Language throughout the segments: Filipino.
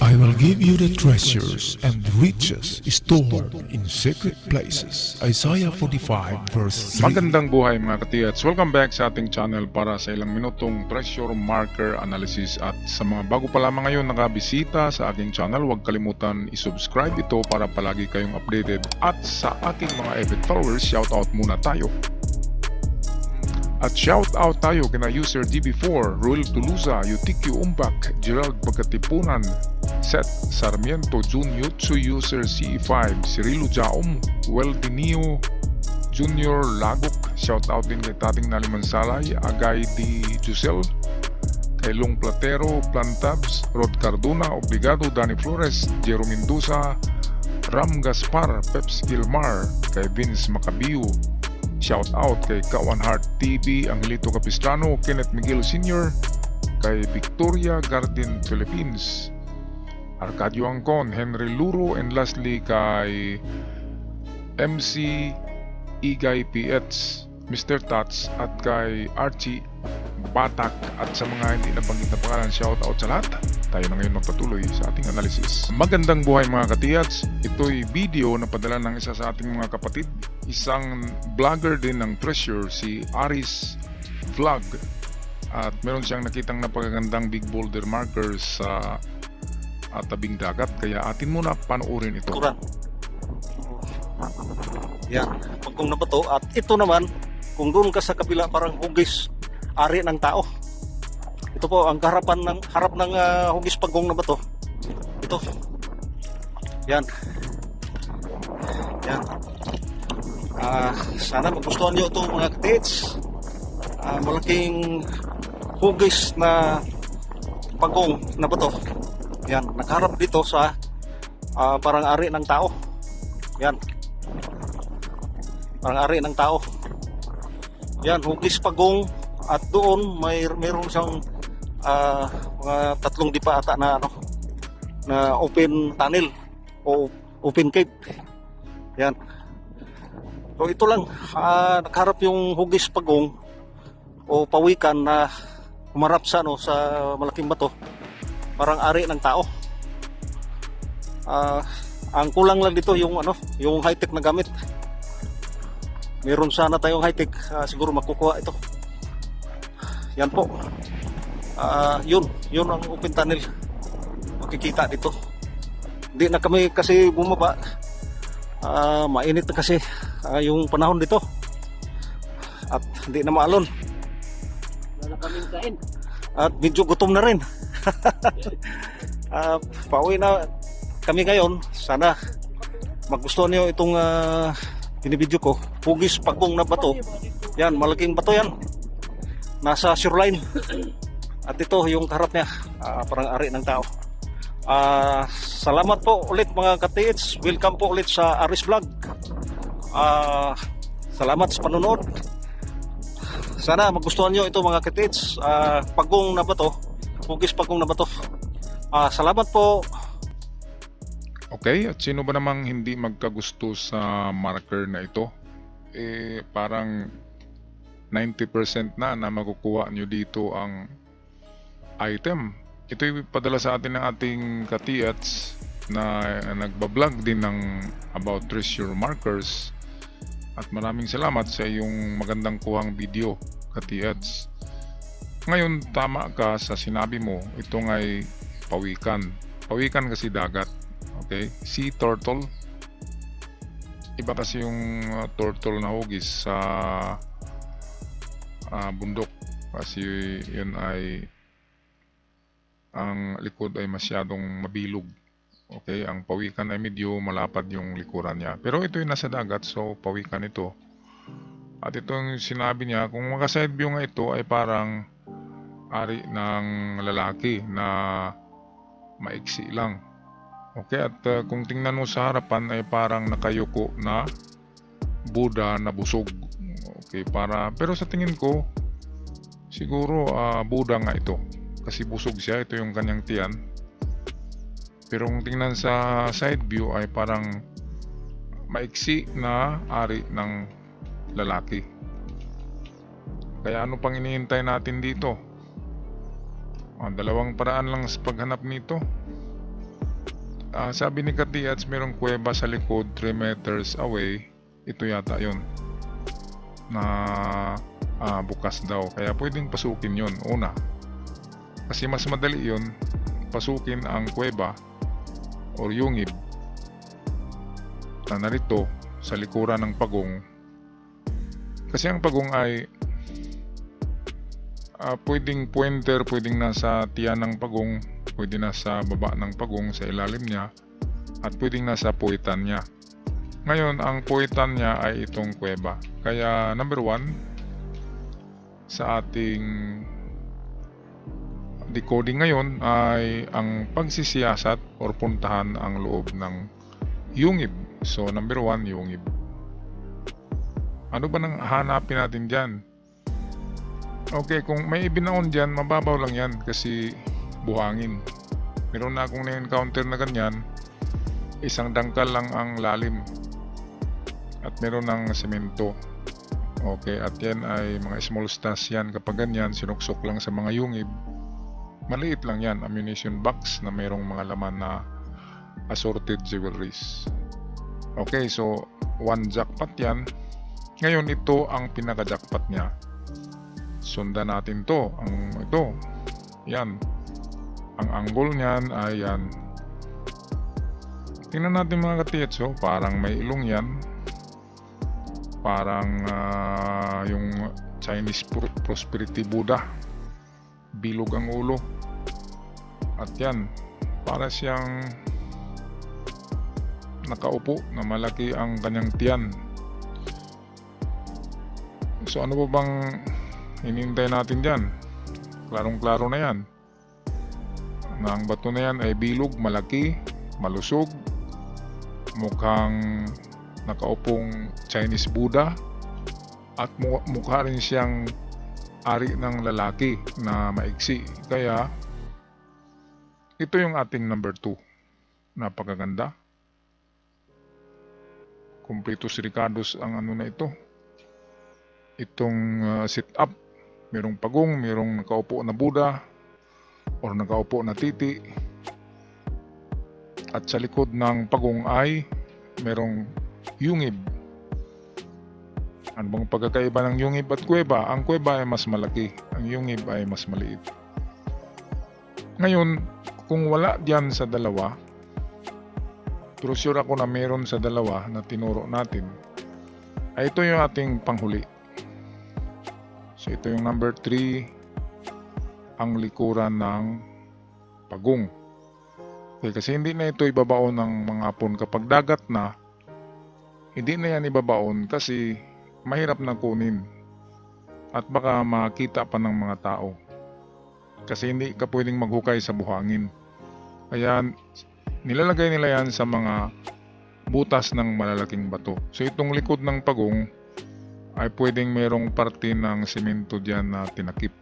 I will give you the treasures and riches stored in secret places. Isaiah 45 verse 3. Magandang buhay mga katiyats. Welcome back sa ating channel para sa ilang minutong treasure marker analysis. At sa mga bago pa lamang ngayon nakabisita sa aking channel, huwag kalimutan i-subscribe ito para palagi kayong updated. At sa aking mga avid followers, shoutout muna tayo. At shoutout tayo kina user DB4, Ruel Tuluza, Yutikyo Umbak, Gerald Pagkatipunan, Seth Sarmiento, Jun Yutsu user CE5, Cirilo Jaom, Weldinio Junior Lagok, shoutout din kay Tating Nalimansalay, Agay D. Jusel, kay Long Platero, Plantabs, Rod Cardona, Obligado, Danny Flores, Jero Mendoza, Ram Gaspar, Peps Gilmar, kay Vince Macabiu, shout out kay Kawan Heart TV, Angelito Capistrano, Kenneth Miguel Sr., kay Victoria Garden Philippines, Arcadio Angcon, Henry Luro, and lastly kay MC Igay PH, Mr. Tats, at kay Archie Batak. At sa mga hindi nabanggit na pangalan, shout out sa lahat. Tayo na ngayon magpatuloy sa ating analysis. Magandang buhay mga katiyats. Ito'y video na padala ng isa sa ating mga kapatid, isang vlogger din ng treasure, si Aris Vlog, at meron siyang nakitang napakagandang big boulder markers sa tabing dagat, kaya atin muna panoorin ito. Yan, pagkong na ba to? At ito naman, kung doon ka sa kabila, parang hugis ari ng tao. Ito po ang harap ng hugis pagkong na ba to? Ito. Yan. Yan. Sana magustuhan nyo ito mga katits. Malaking hugis na pagkong na ba to? Yan, nakaharap dito sa parang ari ng tao. Yan. Parang ari ng tao. Yan, hugis pagong, at doon mayroon siyang mga 3 dipa ata na na open tunnel o open cave. Yan. So ito lang, nakaharap yung hugis pagong o pawikan na humarap sa sa malaking bato. Parang ari ng tao. Ang kulang lang dito yung yung high-tech na gamit. Meron sana tayong high-tech, siguro makukuha ito. Yan po. Yun ang open tunnel. Makikita dito. Hindi na kami kasi bumaba. Mainit na kasi yung panahon dito. At hindi na maalon. Wala kaming kain. At medyo gutom na rin. Pauwi na kami ngayon. Sana magustuhan niyo itong binibidyo ko. Hugis pagkong na bato. Yan, malaking bato yan. Nasa shoreline. At ito yung harap niya, parang ari ng tao. Salamat po ulit mga katits. Welcome po ulit sa Aris Vlog. Salamat sa panonood. Sana magustuhan nyo ito mga katits. Pagkong na bato, hugis pagkong na bato. Salamat po. Okay, at sino ba namang hindi magkagusto sa marker na ito? Parang 90% na makukuha nyo dito ang item. Ito'y padala sa atin ng ating katiyats na nagbablog din ng about treasure markers. At maraming salamat sa iyong magandang kuhang video, katiyats. Ngayon, tama ka sa sinabi mo, ito nga'y pawikan. Pawikan kasi dagat. Okay, sea turtle. Iba kasi yung turtle na hugis sa bundok, kasi yun ay ang likod ay masyadong mabilog. Okay, ang pawikan ay medyo malapad yung likuran niya. Pero ito yung nasa dagat, so pawikan ito. At ito yung sinabi niya, kung maka-side view nga ito ay parang ari ng lalaki na maiksi lang. Okay, at kung tingnan mo sa harapan ay parang nakayuko na Buddha na busog. Okay, pero sa tingin ko siguro Buddha nga ito kasi busog siya, ito yung kanyang tiyan. Pero kung tingnan sa side view ay parang maiksi na ari ng lalaki. Kaya ano pang hinihintay natin dito? Dalawang paraan lang sa paghanap nito. Sabi ni Katiats, merong kuweba sa likod 3 meters away. Ito yata yun na bukas daw, kaya pwedeng pasukin yun una, kasi mas madali yun pasukin ang kuweba or yungib na narito sa likuran ng pagong, kasi ang pagong ay pwedeng pointer, pwedeng nasa tiyan ng pagong, pwede nasa baba ng pagong sa ilalim niya, at pwedeng nasa puwitan niya. Ngayon, ang puwitan niya ay itong kuweba. Kaya number 1 sa ating decoding ngayon ay ang pagsisiyasat or puntahan ang loob ng yungib. So number 1, yungib. Ano ba nang hanapin natin dyan? Okay, kung may ibinaon dyan, mababaw lang yan kasi buhangin. Meron na akong na-encounter na ganyan, isang dangkal lang ang lalim at meron ng semento. Okay, at yan ay mga small stash yan. Kapag ganyan, sinuksok lang sa mga yungib. Maliit lang yan, ammunition box na mayroong mga laman na assorted jewelries. Okay, so 1 jackpot yan. Ngayon, ito ang pinaka-jackpot niya. Sundan natin to. Ito, yan. Ang angle niyan ay yan. Tingnan natin mga katiyatso, parang may ilong yan. Parang yung Chinese Prosperity Buddha. Bilog ang ulo. At yan, para siyang nakaupo na malaki ang kanyang tiyan. So ano ba bang hinihintay natin dyan? Klarong-klaro na yan. Na ang bato na yan ay bilog, malaki, malusog, mukhang nakaupong Chinese Buddha, at mukha rin siyang ari ng lalaki na maiksi. Kaya ito yung ating number 2. Napakaganda. Completus Ricardos ang ano na ito. Itong sit up, merong pagong, merong nakaupo na Buddha or nakaupo na titi, at sa likod ng pagong ay merong yungib. Ano bang pagkakaiba ng yungib at kuweba? Ang kuweba ay mas malaki, ang yungib ay mas maliit. Ngayon, kung wala diyan sa dalawa, pero sure ako na meron sa dalawa na tinuro natin, ay ito yung ating panghuli. So ito yung number 3, ang likuran ng pagong. Okay, kasi hindi na ito ibabaon ng mga hapon kapag dagat na. Hindi na yan ibabaon kasi mahirap na kunin at baka makita pa ng mga tao, kasi hindi ka pwedeng maghukay sa buhangin. Kaya nilalagay nila yan sa mga butas ng malalaking bato. So itong likod ng pagong ay pwedeng merong parte ng simento dyan na tinakip.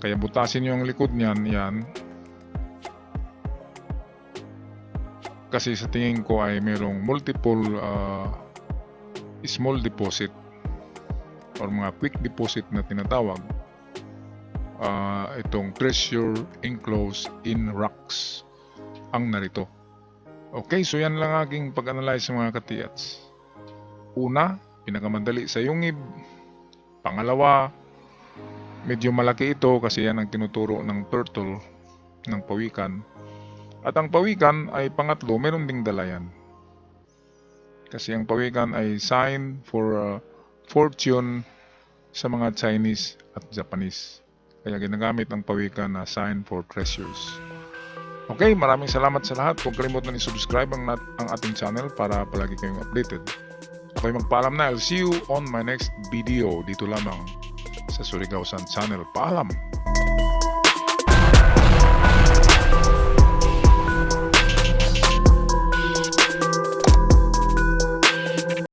Kaya butasin nyo ang likod niyan, yan. Kasi sa tingin ko ay merong multiple small deposit or mga quick deposit na tinatawag. Itong treasure enclosed in rocks ang narito. Okay, so yan lang aking pag-analyze mga katiyats. Una, pinakamadali sa yungib. Pangalawa, medyo malaki ito kasi yan ang tinuturo ng turtle ng pawikan. At ang pawikan ay pangatlo, meron ding dala yan. Kasi ang pawikan ay sign for fortune sa mga Chinese at Japanese. Kaya ginagamit ang pawikan na sign for treasures. Okay, maraming salamat sa lahat. Huwag kalimutan i-subscribe ang ating channel para palagi kayong updated. Ako'y magpaalam na. I'll see you on my next video dito lamang sa Surigao San Channel. Paalam!